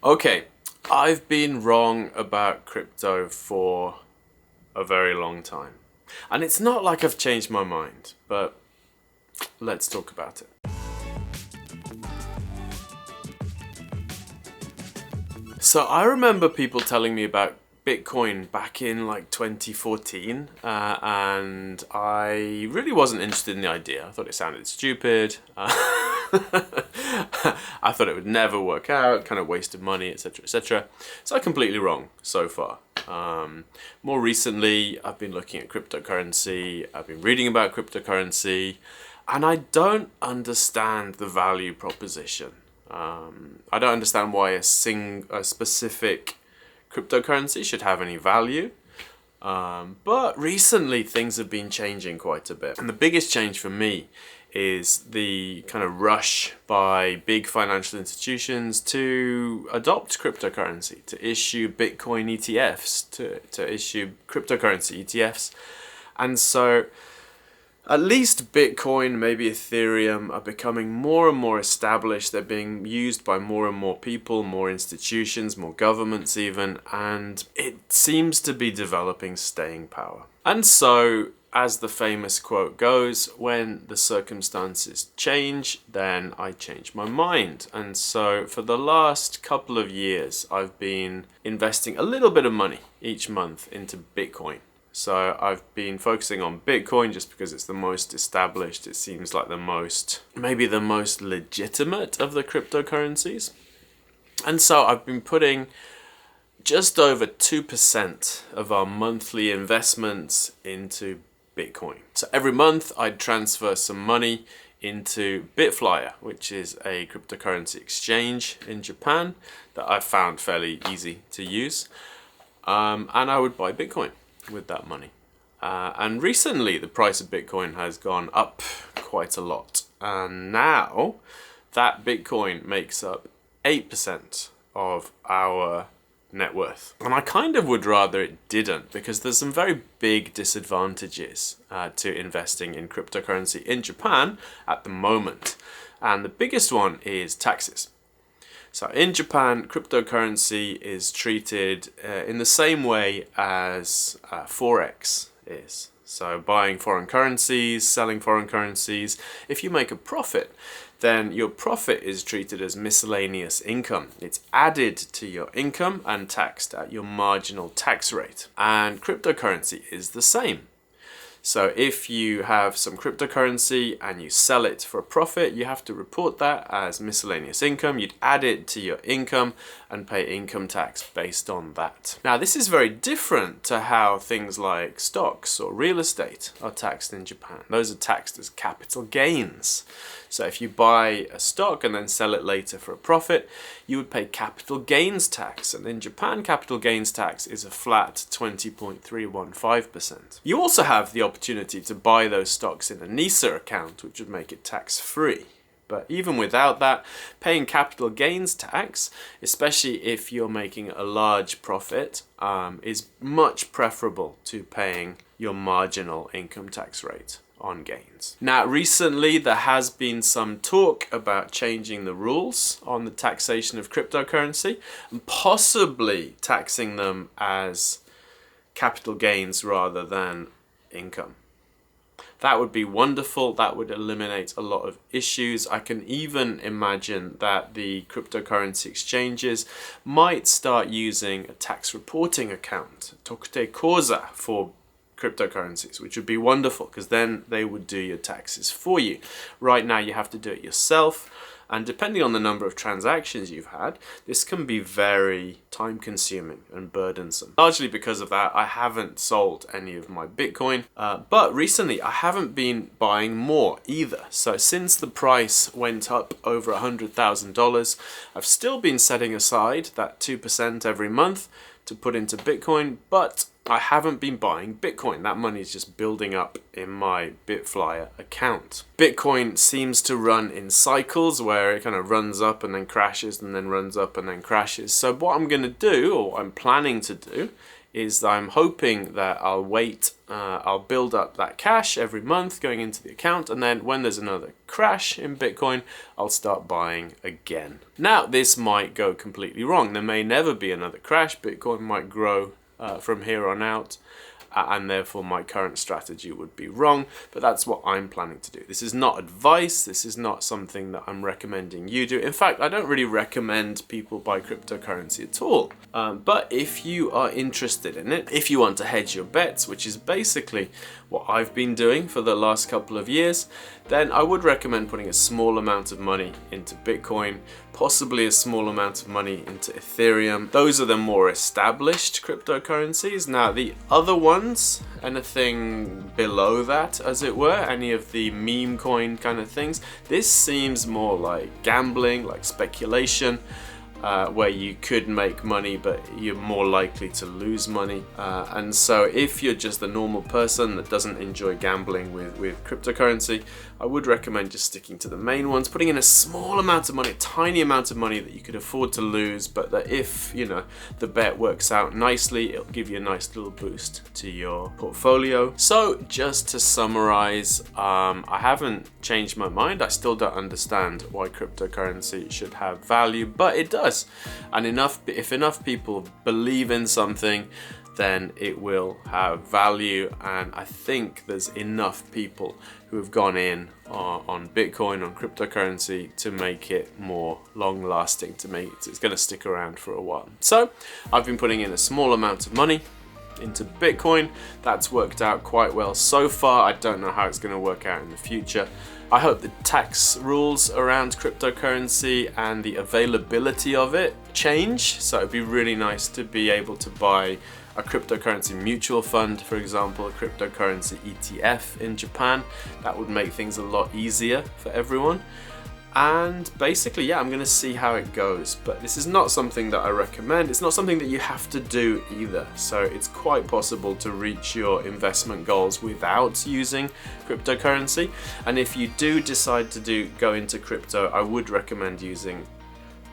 Okay, I've been wrong about crypto for a very long time. And it's not like I've changed my mind, but let's talk about it. So I remember people telling me about Bitcoin back in like 2014, and I really wasn't interested in the idea. I thought it sounded stupid. I thought it would never work out, kind of wasted money, etc., etc. So I'm completely wrong so far. More recently, I've been looking at cryptocurrency, I've been reading about cryptocurrency, and I don't understand the value proposition. I don't understand why a specific cryptocurrency should have any value. But recently things have been changing quite a bit. And the biggest change for me is the kind of rush by big financial institutions to adopt cryptocurrency, to issue Bitcoin ETFs, to issue cryptocurrency ETFs. And so at least Bitcoin, maybe Ethereum, are becoming more and more established. They're being used by more and more people, more institutions, more governments even, and it seems to be developing staying power. And so, as the famous quote goes, when the circumstances change, then I change my mind. And so for the last couple of years, I've been investing a little bit of money each month into Bitcoin. So I've been focusing on Bitcoin just because it's the most established. It seems like maybe the most legitimate of the cryptocurrencies. And so I've been putting just over 2% of our monthly investments into Bitcoin. So every month I'd transfer some money into Bitflyer, which is a cryptocurrency exchange in Japan that I found fairly easy to use. And I would buy Bitcoin with that money. And recently the price of Bitcoin has gone up quite a lot. And now that Bitcoin makes up 8% of our net worth. And I kind of would rather it didn't, because there's some very big disadvantages to investing in cryptocurrency in Japan at the moment. And the biggest one is taxes. So in Japan, cryptocurrency is treated in the same way as Forex is. So buying foreign currencies, selling foreign currencies. If you make a profit, then your profit is treated as miscellaneous income. It's added to your income and taxed at your marginal tax rate. And cryptocurrency is the same. So if you have some cryptocurrency and you sell it for a profit, you have to report that as miscellaneous income. You'd add it to your income and pay income tax based on that. Now, this is very different to how things like stocks or real estate are taxed in Japan. Those are taxed as capital gains. So if you buy a stock and then sell it later for a profit, you would pay capital gains tax. And in Japan, capital gains tax is a flat 20.315%. You also have the opportunity to buy those stocks in a NISA account, which would make it tax-free. But even without that, paying capital gains tax, especially if you're making a large profit, is much preferable to paying your marginal income tax rate on gains. Now, recently there has been some talk about changing the rules on the taxation of cryptocurrency and possibly taxing them as capital gains rather than income. That would be wonderful. That would eliminate a lot of issues. I can even imagine that the cryptocurrency exchanges might start using a tax reporting account, Tokute Koza, for cryptocurrencies, which would be wonderful because then they would do your taxes for you. Right now you have to do it yourself, and depending on the number of transactions you've had, this can be very time consuming and burdensome. Largely because of that, I haven't sold any of my Bitcoin, but recently I haven't been buying more either. So since the price went up over $100,000, I've still been setting aside that 2% every month to put into Bitcoin, but I haven't been buying Bitcoin. That money is just building up in my Bitflyer account. Bitcoin seems to run in cycles where it kind of runs up and then crashes and then runs up and then crashes. So what I'm going to do, or I'm planning to do, is I'm hoping that I'll build up that cash every month going into the account, and then when there's another crash in Bitcoin, I'll start buying again. Now, this might go completely wrong. There may never be another crash. Bitcoin might grow from here on out, and therefore my current strategy would be wrong, but that's what I'm planning to do. This is not advice. This is not something that I'm recommending you do. In fact, I don't really recommend people buy cryptocurrency at all. But if you are interested in it, if you want to hedge your bets, which is basically what I've been doing for the last couple of years, then I would recommend putting a small amount of money into Bitcoin, possibly a small amount of money into Ethereum. Those are the more established cryptocurrencies. Now, the other ones, anything below that, as it were, any of the meme coin kind of things, this seems more like gambling, like speculation, where you could make money, but you're more likely to lose money. And so if you're just a normal person that doesn't enjoy gambling with cryptocurrency, I would recommend just sticking to the main ones, putting in a small amount of money, a tiny amount of money that you could afford to lose, but that if, you know, the bet works out nicely, it'll give you a nice little boost to your portfolio. So just to summarize, I haven't changed my mind. I still don't understand why cryptocurrency should have value, but it does. And if enough people believe in something, then it will have value. And I think there's enough people who have gone in on Bitcoin, on cryptocurrency, to make it more long lasting, to make it's going to stick around for a while. So I've been putting in a small amount of money into Bitcoin. That's worked out quite well so far. I don't know how it's going to work out in the future. I hope the tax rules around cryptocurrency and the availability of it change. So it'd be really nice to be able to buy a cryptocurrency mutual fund, for example, a cryptocurrency ETF in Japan. That would make things a lot easier for everyone. And basically, yeah, I'm going to see how it goes. But this is not something that I recommend. It's not something that you have to do either. So it's quite possible to reach your investment goals without using cryptocurrency. And if you do decide to go into crypto, I would recommend using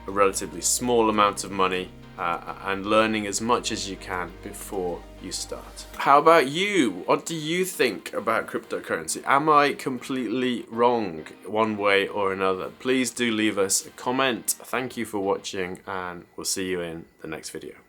a relatively small amount of money and learning as much as you can before you start. How about you? What do you think about cryptocurrency? Am I completely wrong one way or another? Please do leave us a comment. Thank you for watching, and we'll see you in the next video.